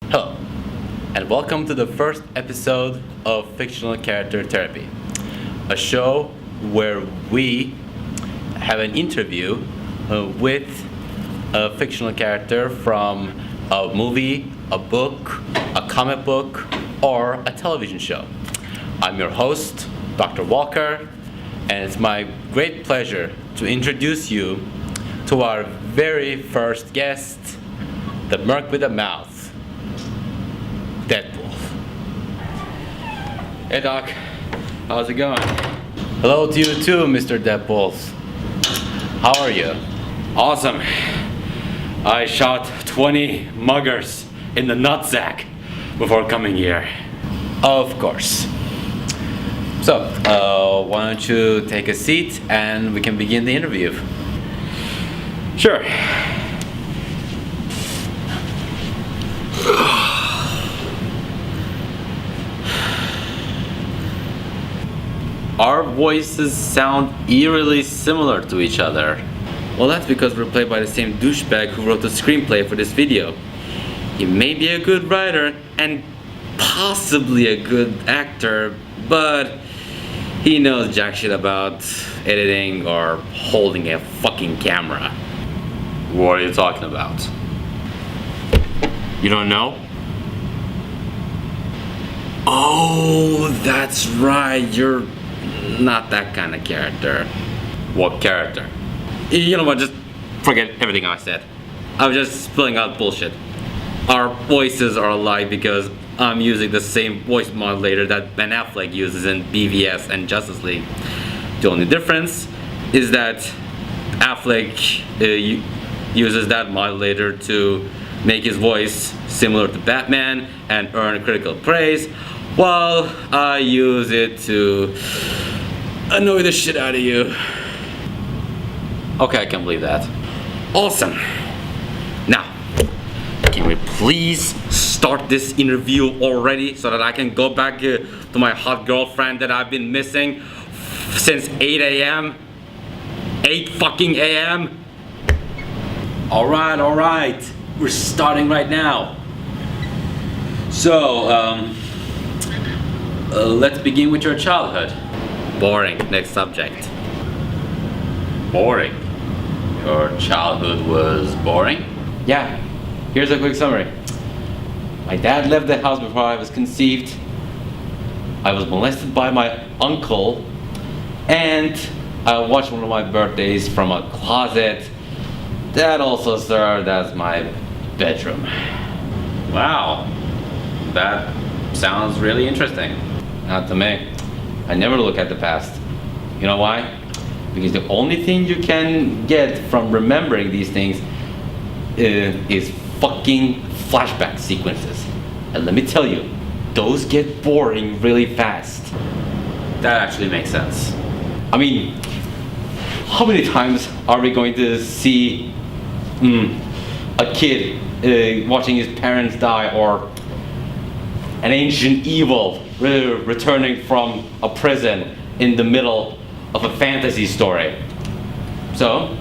Hello, and welcome to the first episode of Fictional Character Therapy, a show where we have an interview with a fictional character from a movie, a book, a comic book, or a television show. I'm your host, Dr. Walker, and it's my great pleasure to introduce you to our very first guest, the Merc with a mouth, Deadpool. Hey Doc, how's it going? Hello to you too, Mr. Deadpool. How are you? Awesome. I shot 20 muggers in the nutsack before coming here. Of course. So, why don't you take a seat and we can begin the interview. Sure. Our voices sound eerily similar to each other. Well, that's because we're played by the same douchebag who wrote the screenplay for this video. He may be a good writer and possibly a good actor, but he knows jack shit about editing or holding a fucking camera. What are you talking about? You don't know? Oh, that's right. You're not that kind of character. What character? You know what? Just forget everything I said. I was just spilling out bullshit. Our voices are alike because I'm using the same voice modulator that Ben Affleck uses in BVS and Justice League. The only difference is that Affleck uses that modulator to make his voice similar to Batman and earn critical praise, while I use it to annoy the shit out of you. Okay, I can believe that. Awesome. Now, can we please start this interview already so that I can go back to my hot girlfriend that I've been missing since 8 a.m.? 8 fucking a.m.? Alright. We're starting right now. So, let's begin with your childhood. Boring. Next subject. Boring? Your childhood was boring? Yeah. Here's a quick summary. My dad left the house before I was conceived. I was molested by my uncle. And I watched one of my birthdays from a closet that also served as my bedroom. Wow. That sounds really interesting. Not to me. I never look at the past. You know why? Because the only thing you can get from remembering these things is fucking flashback sequences. And let me tell you, those get boring really fast. That actually makes sense. I mean, how many times are we going to see a kid watching his parents die, or an ancient evil returning from a prison in the middle of a fantasy story? So,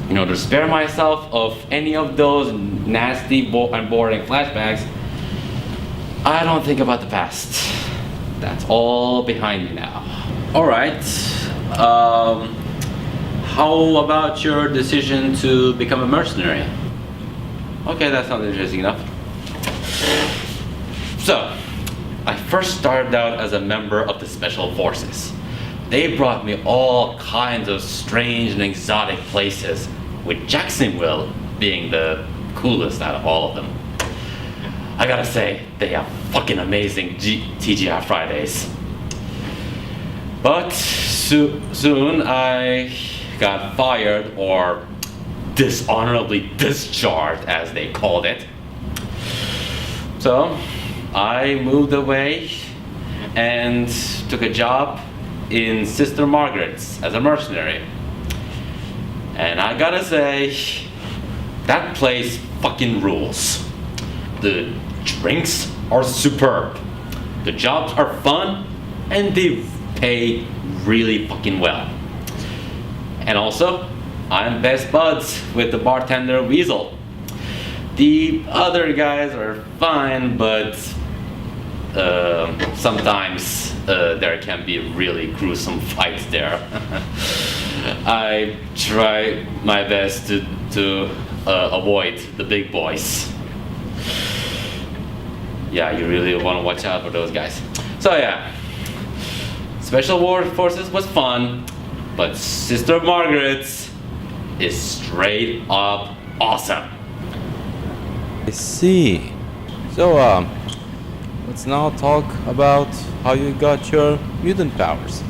in order to spare myself of any of those nasty and boring flashbacks, I don't think about the past. That's all behind me now. Alright. How about your decision to become a mercenary? Okay, that sounds interesting enough. So, I first started out as a member of the Special Forces. They brought me all kinds of strange and exotic places, with Jacksonville being the coolest out of all of them. I gotta say, they have fucking amazing TGI Fridays. But soon I got fired, or dishonorably discharged as they called it. So I moved away and took a job in Sister Margaret's as a mercenary. And I gotta say, that place fucking rules. The drinks are superb, the jobs are fun, and they pay really fucking well. And also, I'm best buds with the bartender Weasel. The other guys are fine, but sometimes there can be really gruesome fights there. I try my best to avoid the big boys. Yeah, you really want to watch out for those guys. So yeah, Special War Forces was fun, but Sister Margaret's is straight up awesome. I see. So, let's now talk about how you got your mutant powers.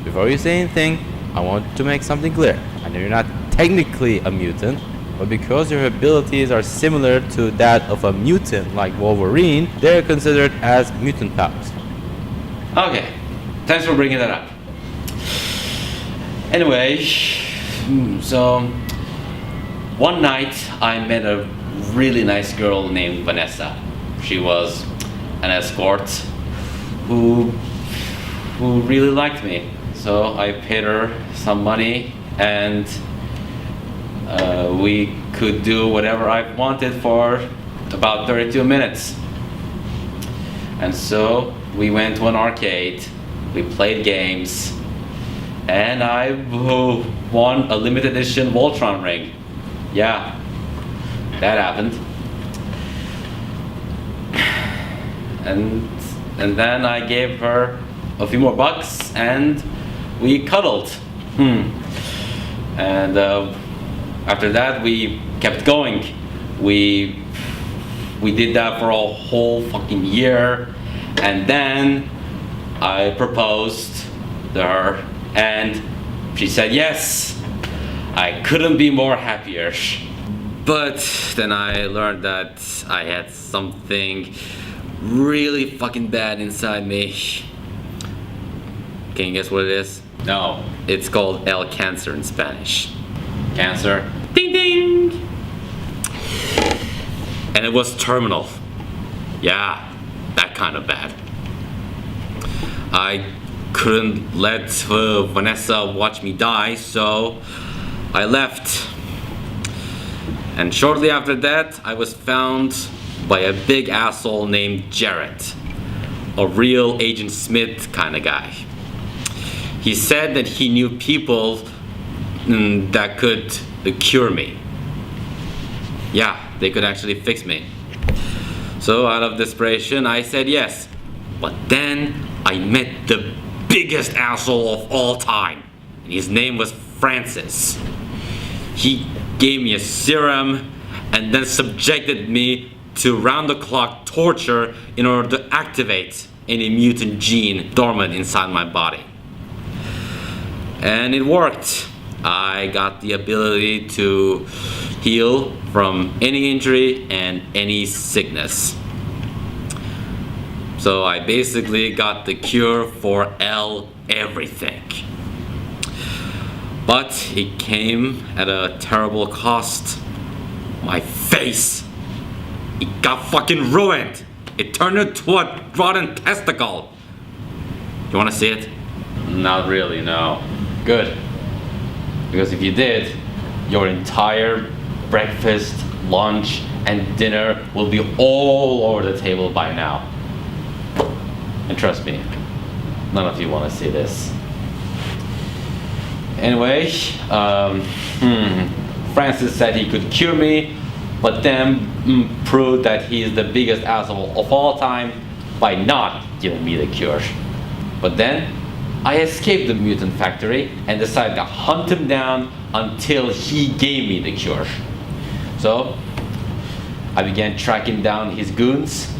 Before you say anything, I want to make something clear. I know you're not technically a mutant, but because your abilities are similar to that of a mutant like Wolverine, they're considered as mutant powers. Okay, thanks for bringing that up. Anyway, so one night I met a really nice girl named Vanessa. She was an escort who really liked me. So I paid her some money and we could do whatever I wanted for about 32 minutes. And so we went to an arcade, we played games, and I won a limited edition Voltron ring. Yeah, that happened. And then I gave her a few more bucks and we cuddled. And after that we kept going. We did that for a whole fucking year, and then I proposed to her and she said yes. I couldn't be more happier. But then I learned that I had something really fucking bad inside me. Can you guess what it is? No. It's called El Cancer in Spanish. Cancer. Ding ding! And it was terminal. Yeah, that kind of bad. I couldn't let Vanessa watch me die, so I left. And shortly after that, I was found by a big asshole named Jarrett, a real Agent Smith kind of guy. He said that he knew people that could cure me. Yeah, they could actually fix me. So out of desperation, I said yes. But then I met the biggest asshole of all time, and his name was Francis. He gave me a serum and then subjected me to round-the-clock torture in order to activate any mutant gene dormant inside my body. And it worked. I got the ability to heal from any injury and any sickness. So I basically got the cure for everything. But it came at a terrible cost. My face. It got fucking ruined. It turned into a rotten testicle. You wanna see it? Not really, no. Good. Because if you did, your entire breakfast, lunch, and dinner will be all over the table by now. And trust me, none of you want to see this. Anyway, Francis said he could cure me, but then proved that he's the biggest asshole of all time by not giving me the cure. But then I escaped the mutant factory and decided to hunt him down until he gave me the cure. So I began tracking down his goons,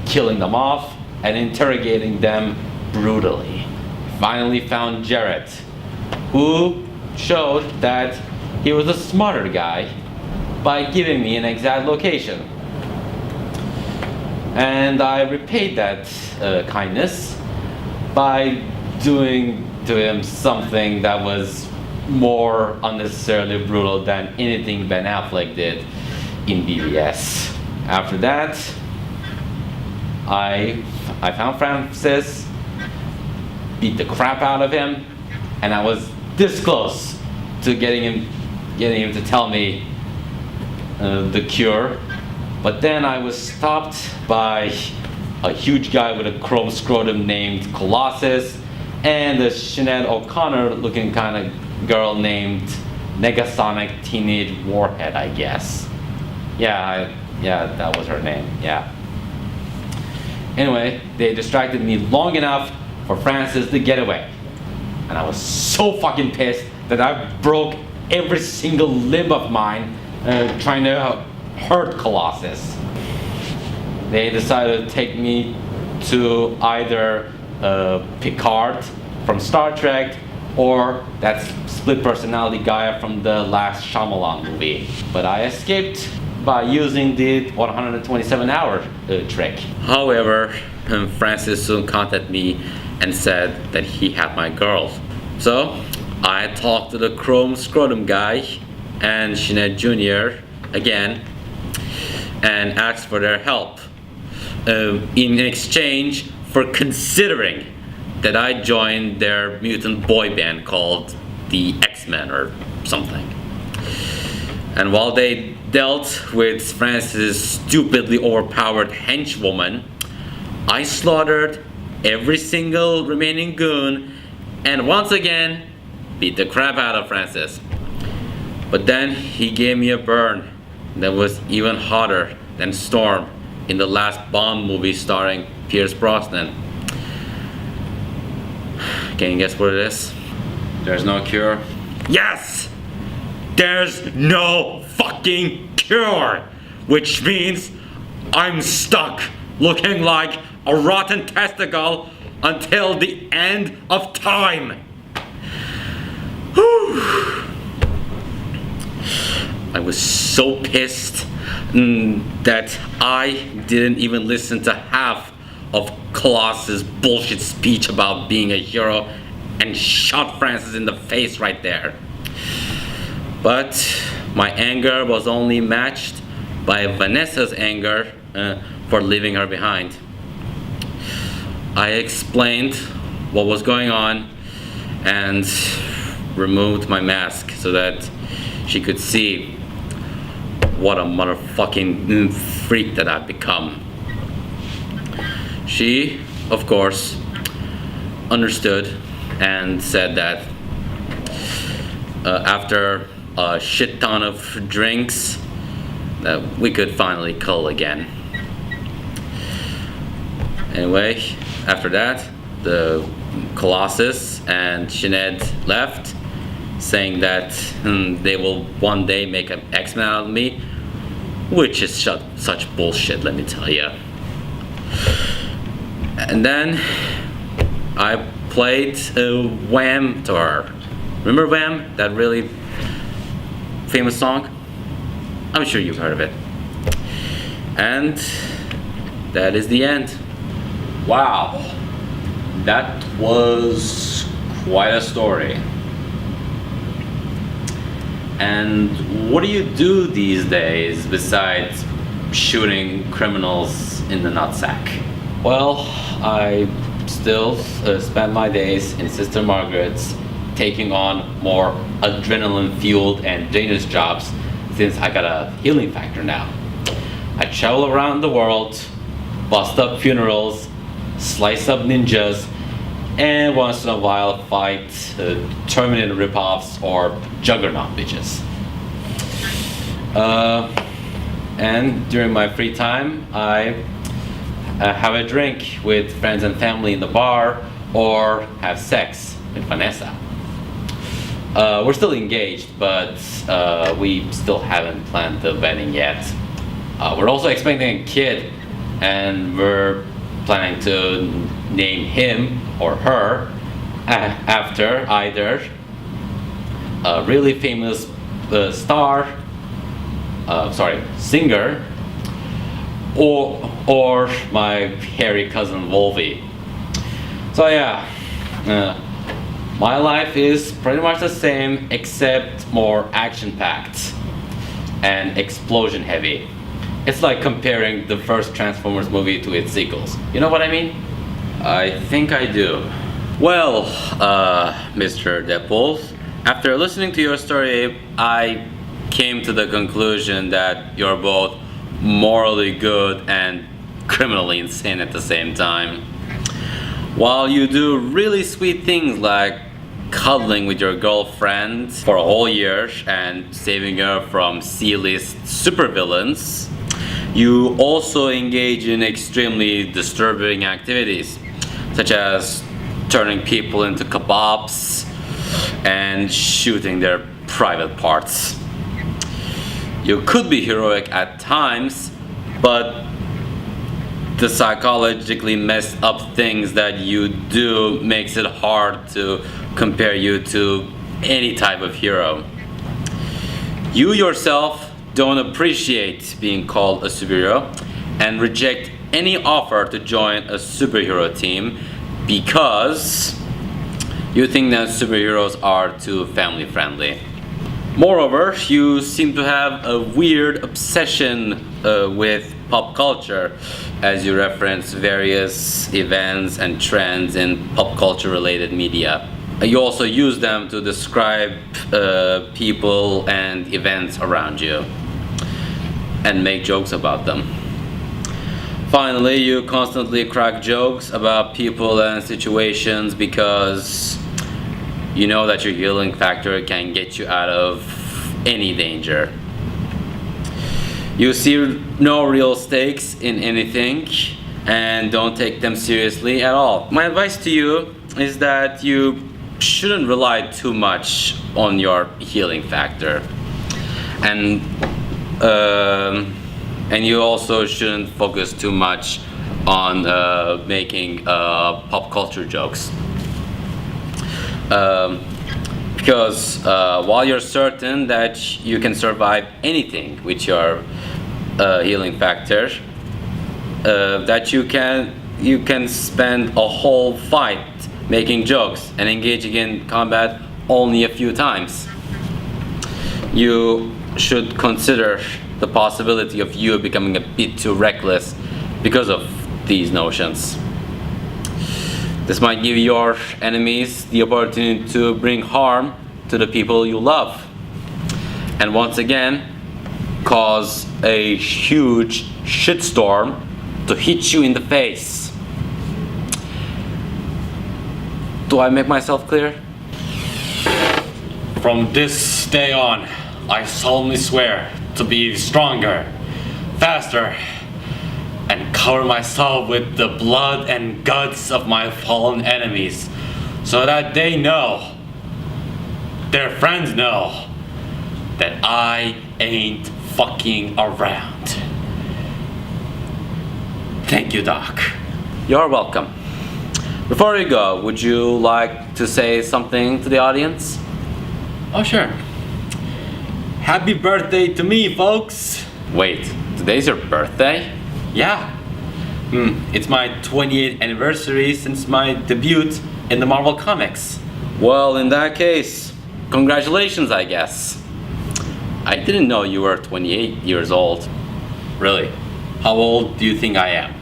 killing them off, and interrogating them brutally. Finally found Jarrett, who showed that he was a smarter guy by giving me an exact location. And I repaid that kindness by doing to him something that was more unnecessarily brutal than anything Ben Affleck did in BVS. After that, I found Francis, beat the crap out of him, and I was this close to getting him to tell me the cure. But then I was stopped by a huge guy with a chrome scrotum named Colossus and a Sinead O'Connor looking kind of girl named Negasonic Teenage Warhead, I guess. Yeah, that was her name, yeah. Anyway, they distracted me long enough for Francis to get away. And I was so fucking pissed that I broke every single limb of mine trying to hurt Colossus. They decided to take me to either Picard from Star Trek or that split personality guy from the last Shyamalan movie. But I escaped by using the 127-hour trick. However, Francis soon contacted me and said that he had my girl. So I talked to the chrome scrotum guy and Sinead Jr. again and asked for their help in exchange for considering that I joined their mutant boy band called the X-Men or something. And while they dealt with Francis' stupidly overpowered henchwoman, I slaughtered every single remaining goon and once again beat the crap out of Francis. But then he gave me a burn that was even hotter than Storm in the last Bond movie starring Pierce Brosnan. Can you guess what it is? There's no cure? Yes! There's no fucking cure! Which means I'm stuck looking like a rotten testicle until the end of time. Whew. I was so pissed that I didn't even listen to half of Colossus' bullshit speech about being a hero and shot Francis in the face right there. But my anger was only matched by Vanessa's anger for leaving her behind. I explained what was going on and removed my mask so that she could see what a motherfucking freak that I've become. She, of course, understood and said that after a shit ton of drinks that we could finally cull again. Anyway, after that, the Colossus and Sinead left, saying that they will one day make an X-Men out of me, which is such bullshit, let me tell you. And then I played Wham to her. Remember Wham? That really famous song? I'm sure you've heard of it. And that is the end. Wow, that was quite a story. And what do you do these days besides shooting criminals in the nutsack? Well, I still spend my days in Sister Margaret's taking on more adrenaline-fueled and dangerous jobs since I got a healing factor now. I travel around the world, bust up funerals, slice up ninjas, and once in a while fight Terminator ripoffs or Juggernaut bitches. And during my free time, I have a drink with friends and family in the bar or have sex with Vanessa. We're still engaged, but we still haven't planned the wedding yet. We're also expecting a kid, and we're planning to name him or her after either a really famous singer, or my hairy cousin Wolvie. So yeah, my life is pretty much the same except more action-packed and explosion-heavy. It's like comparing the first Transformers movie to its sequels. You know what I mean? I think I do. Well, Mr. Deadpool, after listening to your story, I came to the conclusion that you're both morally good and criminally insane at the same time. While you do really sweet things like cuddling with your girlfriend for a whole year and saving her from C-list supervillains, you also engage in extremely disturbing activities, such as turning people into kebabs and shooting their private parts. You could be heroic at times, but the psychologically messed up things that you do makes it hard to compare you to any type of hero. You yourself don't appreciate being called a superhero and reject any offer to join a superhero team because you think that superheroes are too family friendly. Moreover, you seem to have a weird obsession with pop culture as you reference various events and trends in pop culture related media. You also use them to describe people and events around you and make jokes about them. Finally, you constantly crack jokes about people and situations because you know that your healing factor can get you out of any danger. You see no real stakes in anything and don't take them seriously at all. My advice to you is that you shouldn't rely too much on your healing factor. And you also shouldn't focus too much on making pop culture jokes. Because while you're certain that you can survive anything with your healing factor, that you can spend a whole fight making jokes and engaging in combat only a few times. You should consider the possibility of you becoming a bit too reckless because of these notions. This might give your enemies the opportunity to bring harm to the people you love, and once again cause a huge shitstorm to hit you in the face. Do I make myself clear? From this day on, I solemnly swear to be stronger, faster, and cover myself with the blood and guts of my fallen enemies, so that they know, their friends know, that I ain't fucking around. Thank you, Doc. You're welcome. Before you go, would you like to say something to the audience? Oh, sure. Happy birthday to me, folks. Wait, today's your birthday? Yeah. It's my 28th anniversary since my debut in the Marvel Comics. Well, in that case, congratulations, I guess. I didn't know you were 28 years old. Really? How old do you think I am?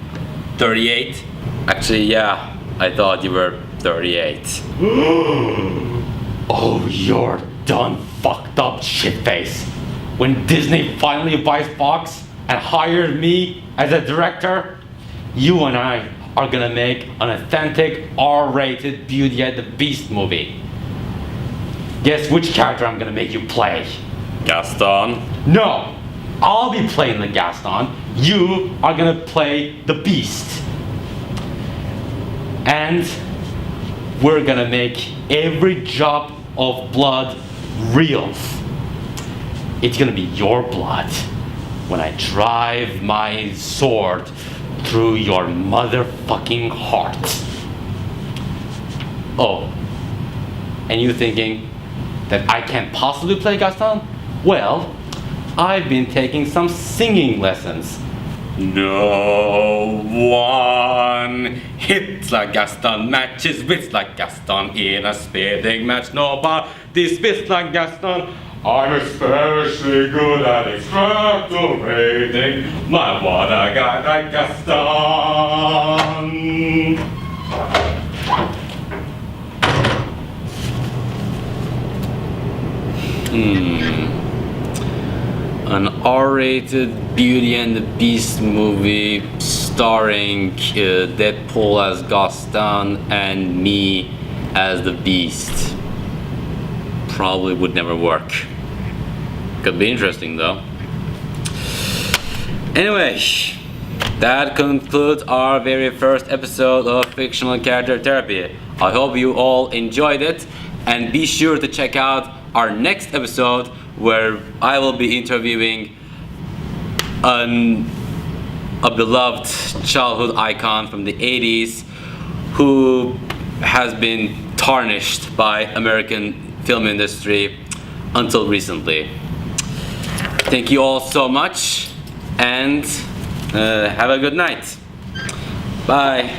38? Actually, yeah, I thought you were 38. Oh, you're done fucked up, shitface. When Disney finally buys Fox and hired me as a director, you and I are gonna make an authentic R-rated Beauty and the Beast movie. Guess which character I'm gonna make you play? Gaston? No, I'll be playing the Gaston. You are gonna play the Beast. And we're gonna make every drop of blood real. It's gonna be your blood when I drive my sword through your motherfucking heart. Oh, and you thinking that I can't possibly play Gaston? Well, I've been taking some singing lessons. No one hits like Gaston, matches wits like Gaston in a spitting match. Nobody spits like Gaston. I'm especially good at extrapolating my water guy like Gaston. an R-rated Beauty and the Beast movie starring Deadpool as Gaston and me as the Beast. Probably would never work. Could be interesting though. Anyway, that concludes our very first episode of Fictional Character Therapy. I hope you all enjoyed it, and be sure to check out our next episode where I will be interviewing a beloved childhood icon from the 80s who has been tarnished by American film industry until recently. Thank you all so much, and have a good night. Bye.